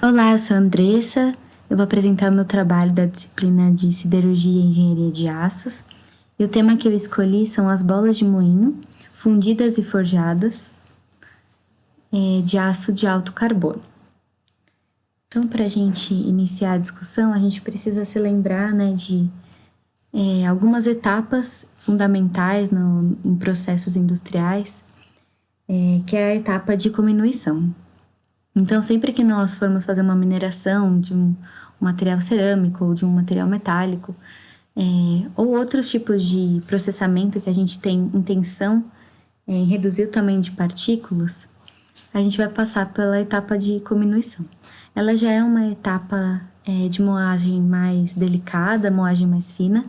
Olá, eu sou a Andressa. Eu vou apresentar o meu trabalho da disciplina de Siderurgia e Engenharia de Aços. E o tema que eu escolhi são as bolas de moinho, fundidas e forjadas, de aço de alto carbono. Então, para a gente iniciar a discussão, a gente precisa se lembrar, de algumas etapas fundamentais em processos industriais, que é a etapa de cominuição. Então, sempre que nós formos fazer uma mineração de um material cerâmico ou de um material metálico, ou outros tipos de processamento que a gente tem intenção em reduzir o tamanho de partículas, a gente vai passar pela etapa de cominuição. Ela já é uma etapa de moagem mais delicada, moagem mais fina.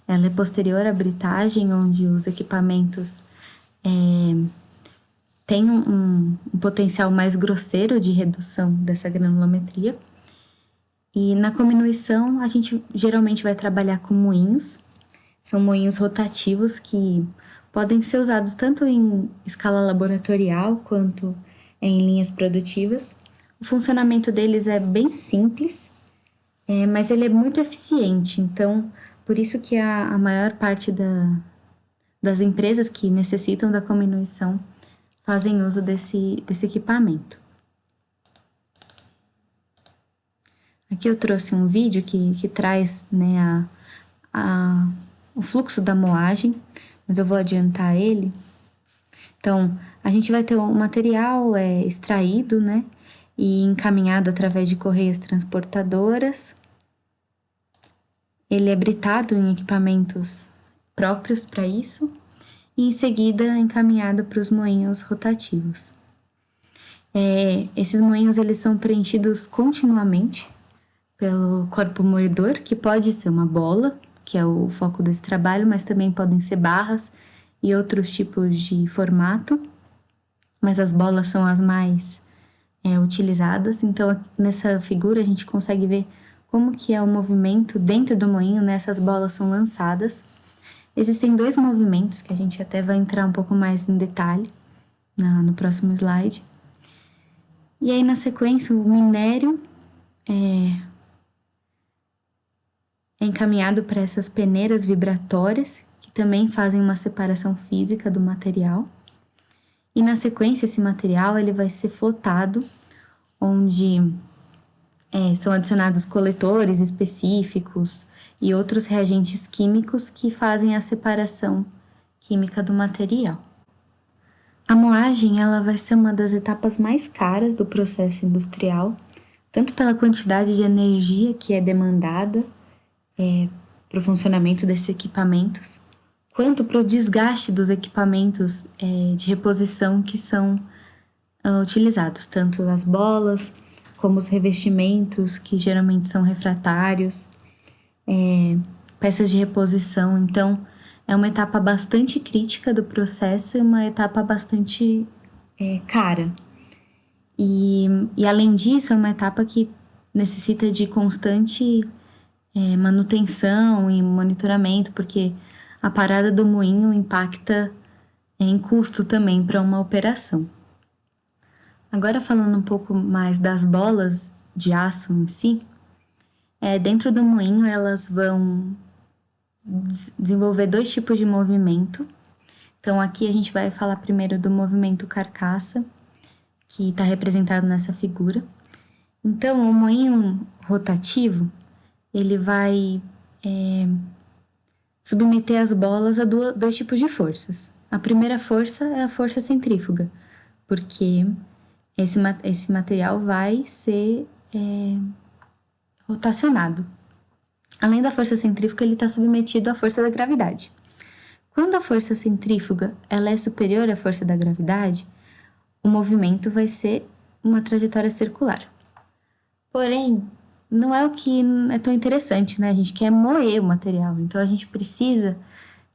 Ela é posterior à britagem, onde os equipamentos tem um potencial mais grosseiro de redução dessa granulometria. E na cominuição, a gente geralmente vai trabalhar com moinhos. São moinhos rotativos que podem ser usados tanto em escala laboratorial quanto em linhas produtivas. O funcionamento deles é bem simples, mas ele é muito eficiente. Então, por isso que a maior parte das empresas que necessitam da cominuição fazem uso desse equipamento. Aqui eu trouxe um vídeo que traz o fluxo da moagem, mas eu vou adiantar ele. Então, a gente vai ter o material extraído, e encaminhado através de correias transportadoras. Ele é britado em equipamentos próprios para isso. E em seguida encaminhado para os moinhos rotativos. Esses moinhos eles são preenchidos continuamente pelo corpo moedor, que pode ser uma bola, que é o foco desse trabalho, mas também podem ser barras e outros tipos de formato, mas as bolas são as mais utilizadas. Então, nessa figura a gente consegue ver como que é o movimento dentro do moinho, essas bolas são lançadas. Existem dois movimentos que a gente até vai entrar um pouco mais em detalhe no próximo slide. E aí, na sequência, o minério é encaminhado para essas peneiras vibratórias, que também fazem uma separação física do material. E na sequência, esse material ele vai ser flotado, onde são adicionados coletores específicos e outros reagentes químicos que fazem a separação química do material. A moagem ela vai ser uma das etapas mais caras do processo industrial, tanto pela quantidade de energia que é demandada para o funcionamento desses equipamentos, quanto para o desgaste dos equipamentos de reposição que são utilizados, tanto as bolas como os revestimentos, que geralmente são refratários, peças de reposição. Então, é uma etapa bastante crítica do processo e uma etapa bastante cara. E além disso, é uma etapa que necessita de constante manutenção e monitoramento, porque a parada do moinho impacta em custo também para uma operação. Agora, falando um pouco mais das bolas de aço em si, dentro do moinho elas vão desenvolver dois tipos de movimento. Então, aqui a gente vai falar primeiro do movimento carcaça, que está representado nessa figura. Então, o moinho rotativo, ele vai submeter as bolas a dois tipos de forças. A primeira força é a força centrífuga, porque esse material vai ser rotacionado. Além da força centrífuga, ele está submetido à força da gravidade. Quando a força centrífuga ela é superior à força da gravidade, o movimento vai ser uma trajetória circular. Porém, não é o que é tão interessante, A gente quer moer o material, então a gente precisa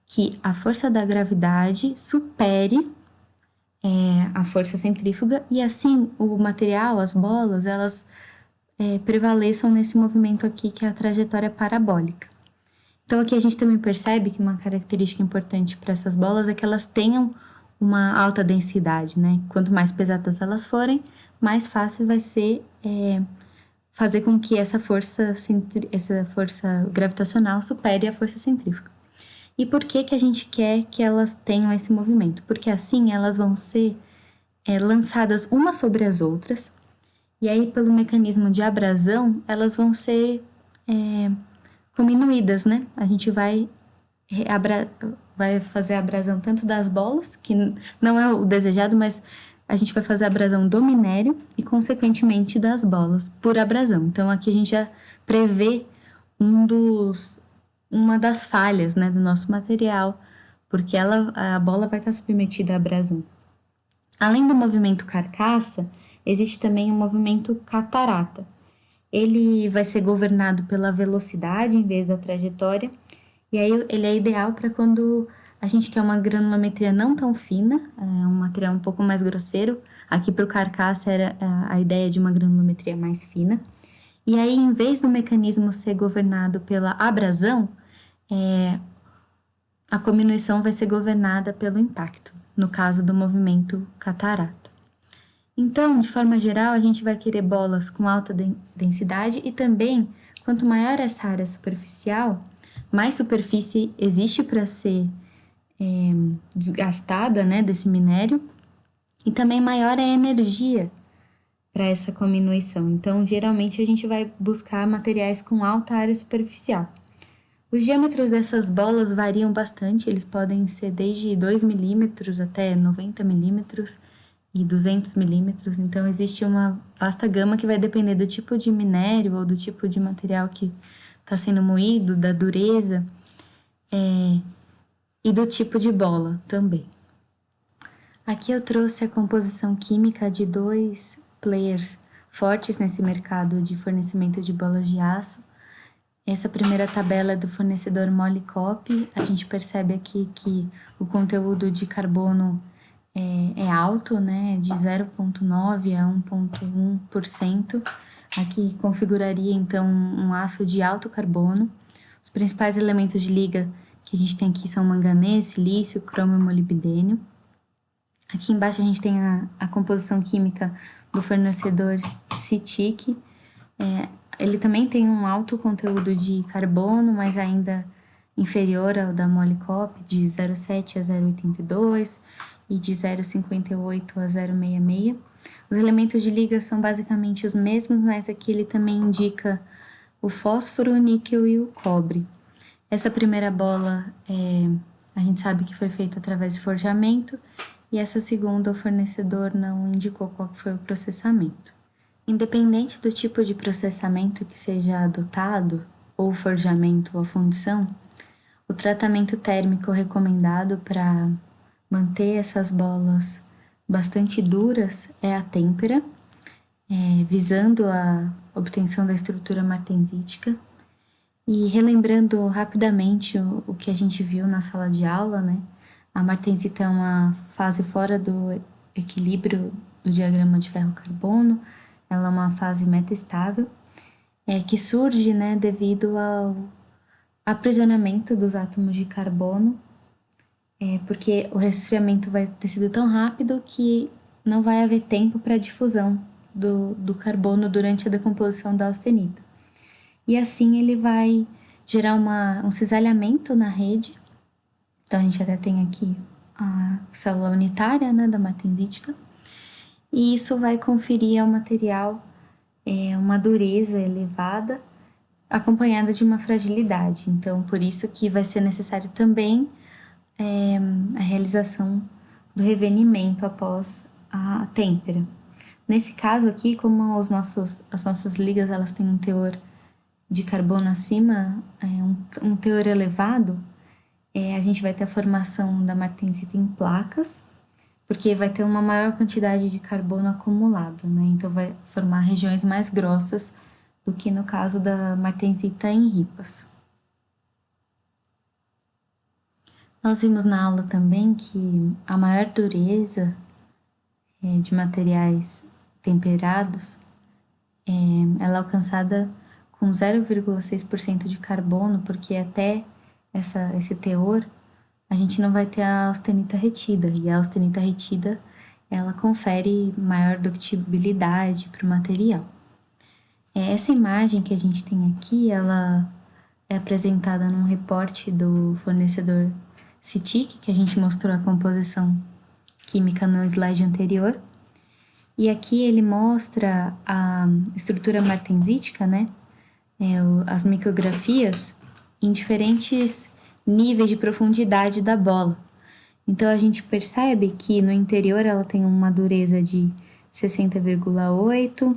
que a força da gravidade supere a força centrífuga e assim o material, as bolas, elas prevaleçam nesse movimento aqui, que é a trajetória parabólica. Então, aqui a gente também percebe que uma característica importante para essas bolas é que elas tenham uma alta densidade, Quanto mais pesadas elas forem, mais fácil vai ser fazer com que essa força gravitacional supere a força centrífuga. E por que a gente quer que elas tenham esse movimento? Porque assim elas vão ser lançadas umas sobre as outras, e aí pelo mecanismo de abrasão, elas vão ser cominuídas, né? A gente vai fazer a abrasão tanto das bolas, que não é o desejado, mas a gente vai fazer a abrasão do minério e, consequentemente, das bolas por abrasão. Então, aqui a gente já prevê uma das falhas, né, do nosso material, porque a bola vai estar submetida à abrasão. Além do movimento carcaça, existe também o movimento catarata. Ele vai ser governado pela velocidade em vez da trajetória, e aí ele é ideal para quando a gente quer uma granulometria não tão fina, um material um pouco mais grosseiro. Aqui para o carcaça era a ideia de uma granulometria mais fina. E aí, em vez do mecanismo ser governado pela abrasão, a cominuição vai ser governada pelo impacto, no caso do movimento catarata. Então, de forma geral, a gente vai querer bolas com alta densidade e também, quanto maior essa área superficial, mais superfície existe para ser desgastada, né, desse minério, e também maior é a energia para essa cominuição. Então, geralmente, a gente vai buscar materiais com alta área superficial. Os diâmetros dessas bolas variam bastante, eles podem ser desde 2 milímetros até 90 milímetros e 200 milímetros, então existe uma vasta gama que vai depender do tipo de minério ou do tipo de material que está sendo moído, da dureza e do tipo de bola também. Aqui eu trouxe a composição química de 2 players fortes nesse mercado de fornecimento de bolas de aço. Essa primeira tabela é do fornecedor Molycop. A gente percebe aqui que o conteúdo de carbono é alto, né, de 0,9% a 1,1%. Aqui configuraria, então, um aço de alto carbono. Os principais elementos de liga que a gente tem aqui são manganês, silício, cromo e molibdênio. Aqui embaixo a gente tem a composição química do fornecedor CITIC. Ele também tem um alto conteúdo de carbono, mas ainda inferior ao da Molycop, de 0,7 a 0,82 e de 0,58 a 0,66. Os elementos de liga são basicamente os mesmos, mas aqui ele também indica o fósforo, o níquel e o cobre. Essa primeira bola a gente sabe que foi feita através de forjamento, e essa segunda o fornecedor não indicou qual foi o processamento. Independente do tipo de processamento que seja adotado, ou forjamento ou fundição, o tratamento térmico recomendado para manter essas bolas bastante duras é a têmpera, visando a obtenção da estrutura martensítica. E relembrando rapidamente o que a gente viu na sala de aula, né? A martensita é uma fase fora do equilíbrio do diagrama de ferro-carbono. Ela é uma fase metastável, que surge, né, devido ao aprisionamento dos átomos de carbono, porque o resfriamento vai ter sido tão rápido que não vai haver tempo para a difusão do carbono durante a decomposição da austenita. E assim ele vai gerar um cisalhamento na rede. Então, a gente até tem aqui a célula unitária, né, da martensítica. E isso vai conferir ao material uma dureza elevada, acompanhada de uma fragilidade. Então, por isso que vai ser necessário também a realização do revenimento após a têmpera. Nesse caso aqui, como as nossas ligas elas têm um teor de carbono acima, um teor elevado, a gente vai ter a formação da martensita em placas, porque vai ter uma maior quantidade de carbono acumulado, né? Então vai formar regiões mais grossas do que no caso da martensita em ripas. Nós vimos na aula também que a maior dureza de materiais temperados ela é alcançada com 0,6% de carbono, porque até esse teor a gente não vai ter a austenita retida, e a austenita retida ela confere maior ductibilidade para o material. Essa imagem que a gente tem aqui, ela é apresentada num reporte do fornecedor CITIC, que a gente mostrou a composição química no slide anterior. E aqui ele mostra a estrutura martensítica, né? As micrografias em diferentes níveis de profundidade da bola. Então a gente percebe que no interior ela tem uma dureza de 60,8,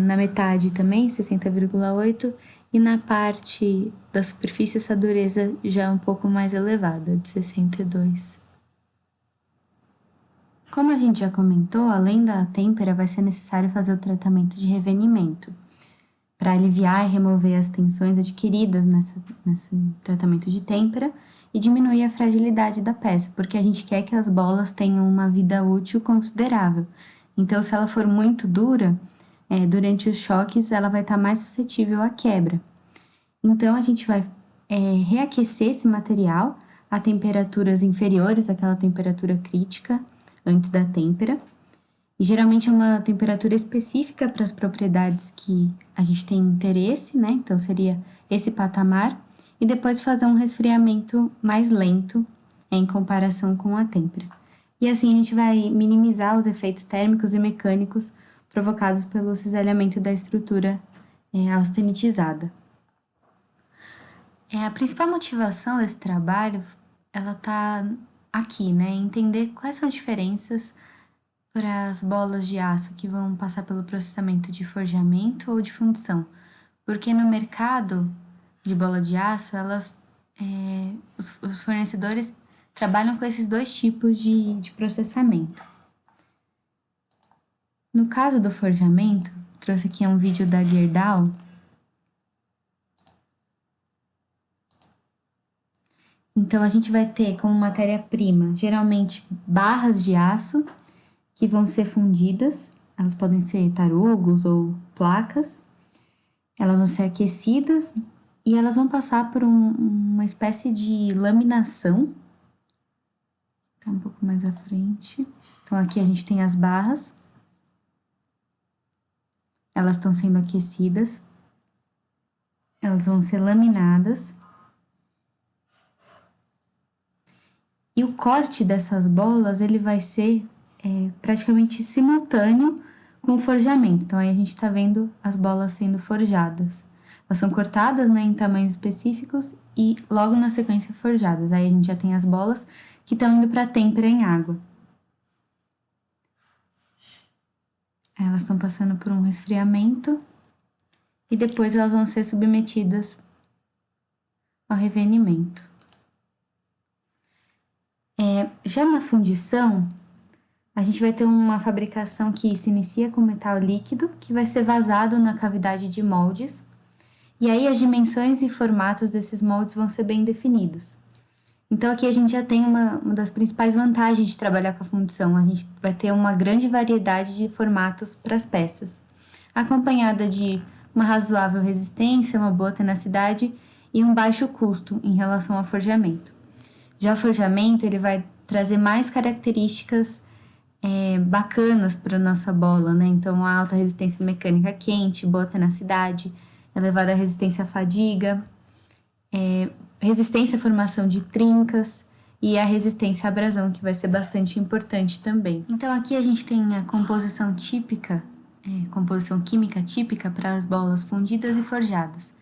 na metade também 60,8 e na parte da superfície essa dureza já é um pouco mais elevada, de 62. Como a gente já comentou, além da têmpera, vai ser necessário fazer o tratamento de revenimento para aliviar e remover as tensões adquiridas nesse tratamento de têmpera e diminuir a fragilidade da peça, porque a gente quer que as bolas tenham uma vida útil considerável. Então, se ela for muito dura, durante os choques ela vai estar mais suscetível à quebra. Então, a gente vai reaquecer esse material a temperaturas inferiores àquela temperatura crítica antes da têmpera. E geralmente é uma temperatura específica para as propriedades que a gente tem interesse, né? Então, seria esse patamar. E depois fazer um resfriamento mais lento em comparação com a têmpera. E assim a gente vai minimizar os efeitos térmicos e mecânicos provocados pelo cisalhamento da estrutura austenitizada. A principal motivação desse trabalho, ela tá aqui, né? Entender quais são as diferenças para as bolas de aço que vão passar pelo processamento de forjamento ou de fundição. Porque no mercado de bola de aço, os fornecedores trabalham com esses dois tipos de processamento. No caso do forjamento, trouxe aqui um vídeo da Gerdau. Então, a gente vai ter como matéria-prima, geralmente, barras de aço que vão ser fundidas. Elas podem ser tarugos ou placas. Elas vão ser aquecidas e elas vão passar por uma espécie de laminação. Tá um pouco mais à frente. Então, aqui a gente tem as barras. Elas estão sendo aquecidas. Elas vão ser laminadas. E o corte dessas bolas, ele vai ser praticamente simultâneo com o forjamento. Então, aí a gente tá vendo as bolas sendo forjadas. Elas são cortadas, né, em tamanhos específicos e logo na sequência forjadas. Aí a gente já tem as bolas que estão indo para têmpera em água. Elas estão passando por um resfriamento e depois elas vão ser submetidas ao revenimento. Já na fundição, a gente vai ter uma fabricação que se inicia com metal líquido, que vai ser vazado na cavidade de moldes, e aí as dimensões e formatos desses moldes vão ser bem definidos. Então, aqui a gente já tem uma das principais vantagens de trabalhar com a fundição. A gente vai ter uma grande variedade de formatos para as peças, acompanhada de uma razoável resistência, uma boa tenacidade e um baixo custo em relação ao forjamento. Já o forjamento, ele vai trazer mais características bacanas para a nossa bola, né? Então, a alta resistência mecânica quente, boa tenacidade, elevada resistência à fadiga, resistência à formação de trincas e a resistência à abrasão, que vai ser bastante importante também. Então, aqui a gente tem a composição típica, composição química típica para as bolas fundidas e forjadas.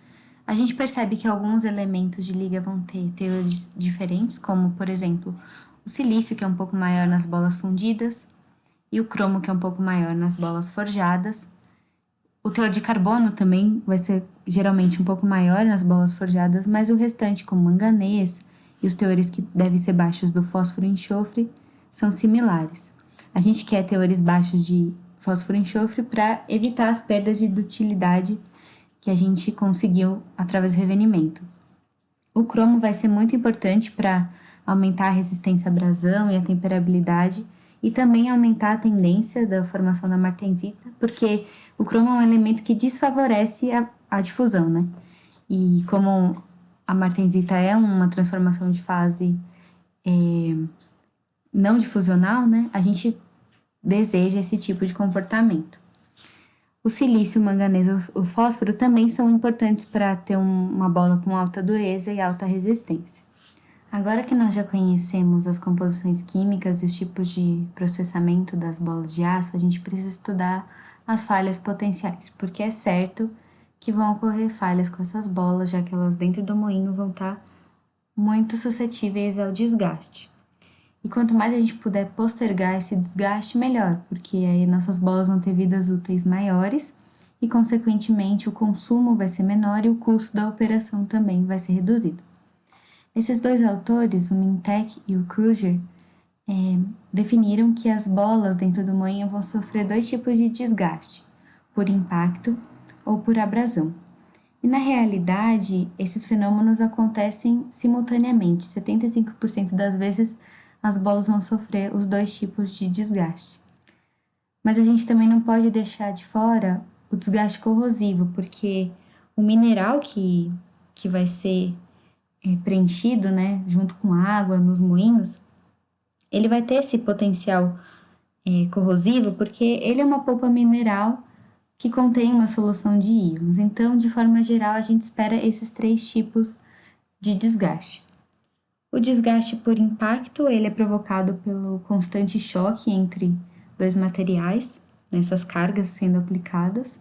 A gente percebe que alguns elementos de liga vão ter teores diferentes, como, por exemplo, o silício, que é um pouco maior nas bolas fundidas, e o cromo, que é um pouco maior nas bolas forjadas. O teor de carbono também vai ser geralmente um pouco maior nas bolas forjadas, mas o restante, como manganês e os teores que devem ser baixos do fósforo e enxofre, são similares. A gente quer teores baixos de fósforo e enxofre para evitar as perdas de dutilidade que a gente conseguiu através do revenimento. O cromo vai ser muito importante para aumentar a resistência à abrasão e a temperabilidade e também aumentar a tendência da formação da martensita, porque o cromo é um elemento que desfavorece a difusão, né? E como a martensita é uma transformação de fase não difusional, né? A gente deseja esse tipo de comportamento. O silício, o manganês, o fósforo também são importantes para ter uma bola com alta dureza e alta resistência. Agora que nós já conhecemos as composições químicas e os tipos de processamento das bolas de aço, a gente precisa estudar as falhas potenciais, porque é certo que vão ocorrer falhas com essas bolas, já que elas dentro do moinho vão estar muito suscetíveis ao desgaste. E quanto mais a gente puder postergar esse desgaste, melhor, porque aí nossas bolas vão ter vidas úteis maiores e, consequentemente, o consumo vai ser menor e o custo da operação também vai ser reduzido. Esses dois autores, o Mintek e o Kruger, definiram que as bolas dentro do moinho vão sofrer dois tipos de desgaste, por impacto ou por abrasão. E na realidade, esses fenômenos acontecem simultaneamente. 75% das vezes as bolas vão sofrer os dois tipos de desgaste. Mas a gente também não pode deixar de fora o desgaste corrosivo, porque o mineral que vai ser preenchido, né, junto com água nos moinhos, ele vai ter esse potencial corrosivo porque ele é uma polpa mineral que contém uma solução de íons. Então, de forma geral, a gente espera esses três tipos de desgaste. O desgaste por impacto, ele é provocado pelo constante choque entre dois materiais, nessas cargas sendo aplicadas.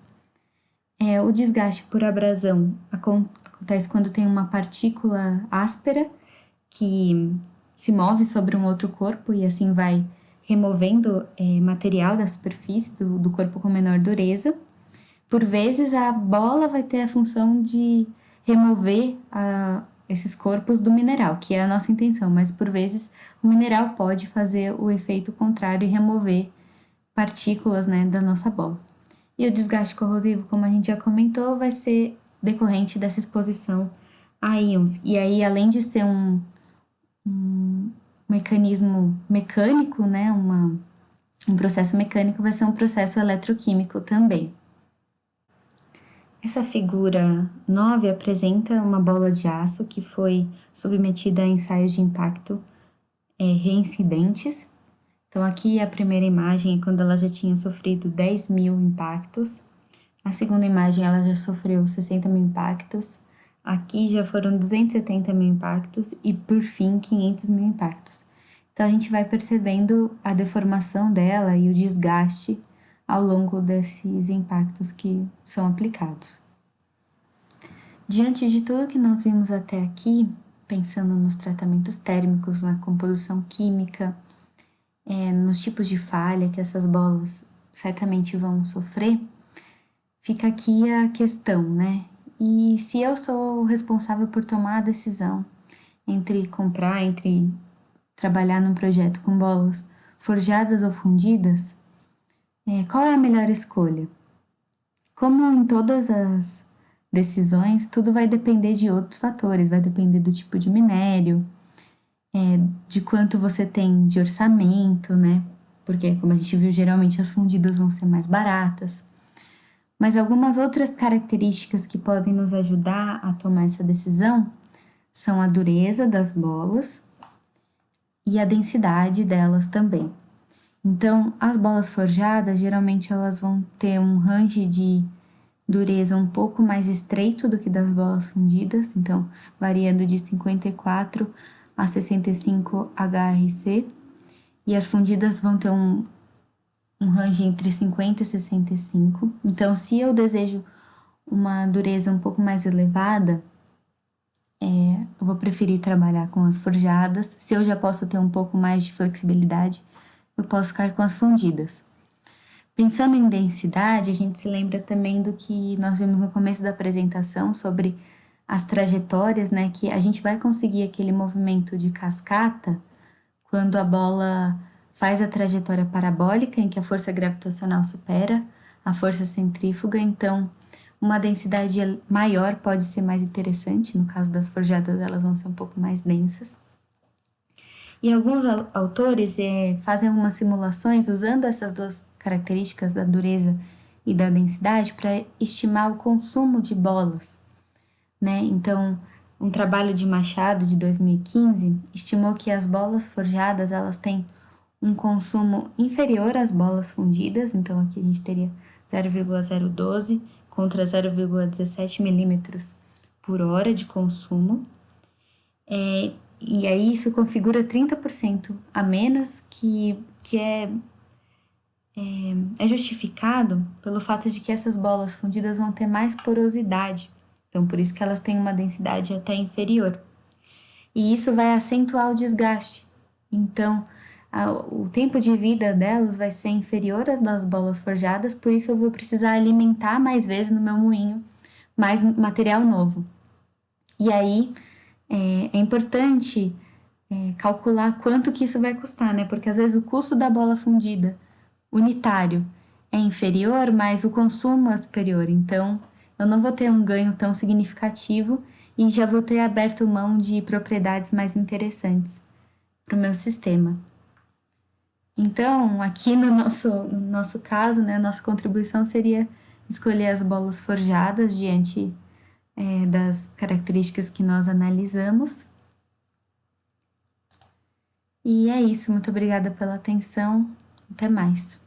O desgaste por abrasão acontece quando tem uma partícula áspera que se move sobre um outro corpo e assim vai removendo material da superfície do corpo com menor dureza. Por vezes, a bola vai ter a função de remover esses corpos do mineral, que é a nossa intenção, mas por vezes o mineral pode fazer o efeito contrário e remover partículas, né, da nossa bola. E o desgaste corrosivo, como a gente já comentou, vai ser decorrente dessa exposição a íons. E aí, além de ser um mecanismo mecânico, né, um processo mecânico, vai ser um processo eletroquímico também. Essa figura 9 apresenta uma bola de aço que foi submetida a ensaios de impacto reincidentes. Então, aqui a primeira imagem é quando ela já tinha sofrido 10.000 impactos. A segunda imagem, ela já sofreu 60.000 impactos. Aqui já foram 270.000 impactos e, por fim, 500.000 impactos. Então, a gente vai percebendo a deformação dela e o desgaste ao longo desses impactos que são aplicados. Diante de tudo que nós vimos até aqui, pensando nos tratamentos térmicos, na composição química, nos tipos de falha que essas bolas certamente vão sofrer, fica aqui a questão, né? E se eu sou responsável por tomar a decisão entre trabalhar num projeto com bolas forjadas ou fundidas, qual é a melhor escolha? Como em todas as decisões, tudo vai depender de outros fatores, vai depender do tipo de minério, de quanto você tem de orçamento, né? Porque, como a gente viu, geralmente as fundidas vão ser mais baratas. Mas algumas outras características que podem nos ajudar a tomar essa decisão são a dureza das bolas e a densidade delas também. Então, as bolas forjadas, geralmente elas vão ter um range de dureza um pouco mais estreito do que das bolas fundidas, então variando de 54 a 65 HRC, e as fundidas vão ter um range entre 50 e 65. Então, se eu desejo uma dureza um pouco mais elevada, eu vou preferir trabalhar com as forjadas. Se eu já posso ter um pouco mais de flexibilidade, eu posso ficar com as fundidas. Pensando em densidade, a gente se lembra também do que nós vimos no começo da apresentação sobre as trajetórias, né? Que a gente vai conseguir aquele movimento de cascata quando a bola faz a trajetória parabólica, em que a força gravitacional supera a força centrífuga. Então, uma densidade maior pode ser mais interessante. No caso das forjadas, elas vão ser um pouco mais densas. E alguns autores fazem algumas simulações usando essas duas características da dureza e da densidade para estimar o consumo de bolas, né? Então, um trabalho de Machado de 2015 estimou que as bolas forjadas elas têm um consumo inferior às bolas fundidas. Então, aqui a gente teria 0,012 contra 0,17 milímetros por hora de consumo. E aí isso configura 30% a menos que é justificado pelo fato de que essas bolas fundidas vão ter mais porosidade. Então, por isso que elas têm uma densidade até inferior. E isso vai acentuar o desgaste. Então, o tempo de vida delas vai ser inferior às das bolas forjadas, por isso eu vou precisar alimentar mais vezes no meu moinho mais material novo. E aí é importante calcular quanto que isso vai custar, né? Porque às vezes o custo da bola fundida unitário é inferior, mas o consumo é superior. Então, eu não vou ter um ganho tão significativo e já vou ter aberto mão de propriedades mais interessantes para o meu sistema. Então, aqui no nosso caso, né, nossa contribuição seria escolher as bolas forjadas diante das características que nós analisamos. E é isso, muito obrigada pela atenção, até mais.